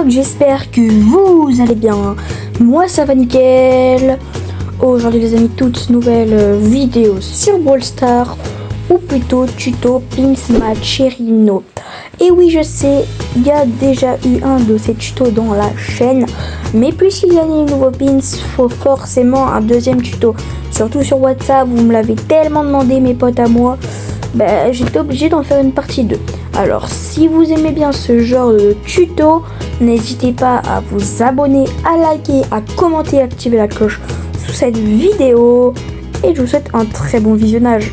TikTok, j'espère que vous allez bien. Moi ça va nickel. Aujourd'hui les amis, toute nouvelle vidéo sur Brawl Stars, ou plutôt tuto Pins Macherino. Et oui, je sais, il y a déjà eu un de ces tutos dans la chaîne, mais puisqu'il y a les nouveaux pins, faut forcément un deuxième tuto. Surtout sur WhatsApp, vous me l'avez tellement demandé, mes potes à moi, j'étais obligé d'en faire une partie 2. Alors si vous aimez bien ce genre de tuto, n'hésitez pas à vous abonner, à liker, à commenter, à activer la cloche sous cette vidéo, et je vous souhaite un très bon visionnage.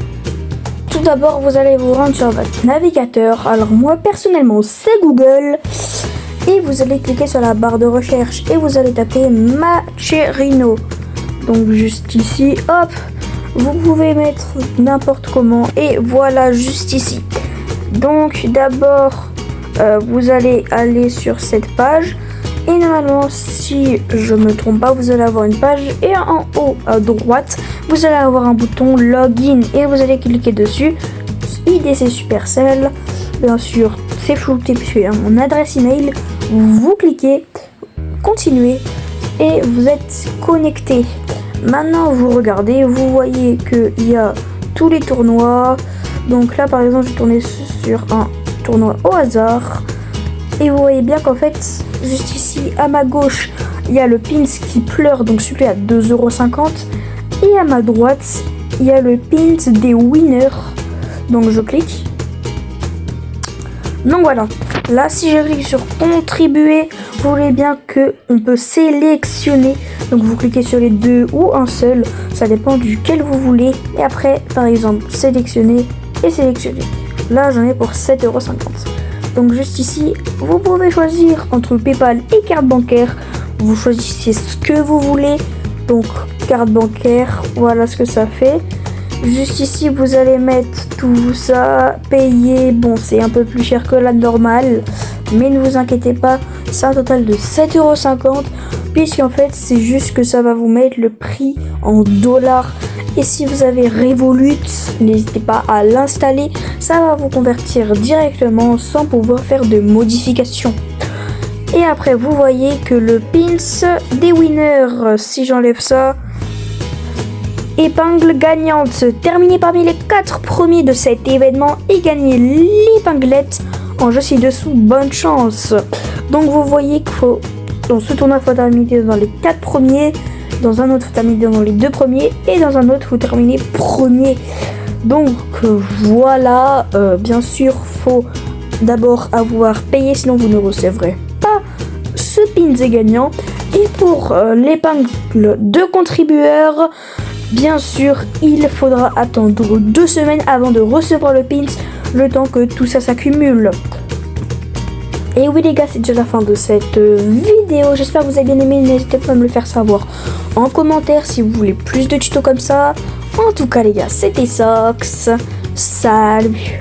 Tout d'abord, vous allez vous rendre sur votre navigateur. Alors moi personnellement c'est Google, et vous allez cliquer sur la barre de recherche et vous allez taper Macherino. Donc juste ici, hop, vous pouvez mettre n'importe comment, et voilà, juste ici. Donc d'abord vous allez aller sur cette page, et normalement, si je me trompe pas, vous allez avoir une page, et en haut à droite vous allez avoir un bouton login, et vous allez cliquer dessus. IDC Supercell, bien sûr c'est flouté puisque mon adresse email. Vous cliquez continuer et vous êtes connecté. Maintenant vous regardez, vous voyez qu'il y a tous les tournois. Donc là par exemple je vais tourner sur un tournoi au hasard, et vous voyez bien qu'en fait juste ici à ma gauche il y a le pins qui pleure, donc celui à 2,50 €, et à ma droite il y a le pins des winners. Donc je clique. Donc voilà, là si je clique sur contribuer, vous voyez bien que on peut sélectionner. Donc vous cliquez sur les deux ou un seul, ça dépend duquel vous voulez, et après par exemple sélectionner et sélectionner. Là j'en ai pour 7,50 €. Donc juste ici vous pouvez choisir entre PayPal et carte bancaire. Vous choisissez ce que vous voulez. Donc carte bancaire, voilà ce que ça fait. Juste ici vous allez mettre tout ça, payer. Bon, c'est un peu plus cher que la normale, mais ne vous inquiétez pas, c'est un total de 7,50 €, puisqu'en fait c'est juste que ça va vous mettre le prix en dollars. Et si vous avez Revolut, n'hésitez pas à l'installer, ça va vous convertir directement sans pouvoir faire de modifications. Et après vous voyez que le pins des winners, si j'enlève ça, épingle gagnante, terminer parmi les 4 premiers de cet événement et gagner l'épinglette en jeu ci-dessous, bonne chance. Donc vous voyez qu'il faut, dans ce tournoi, il faut terminer dans les 4 premiers, dans un autre, il faut terminer dans les 2 premiers, et dans un autre, il faut terminer premier. Donc voilà, bien sûr, faut d'abord avoir payé, sinon vous ne recevrez pas ce pins est gagnant. Et pour l'épingle de contributeurs, bien sûr, il faudra attendre 2 semaines avant de recevoir le pins, le temps que tout ça s'accumule. Et oui les gars, c'est déjà la fin de cette vidéo. J'espère que vous avez bien aimé. N'hésitez pas à me le faire savoir en commentaire si vous voulez plus de tutos comme ça. En tout cas les gars, c'était Sox. Salut.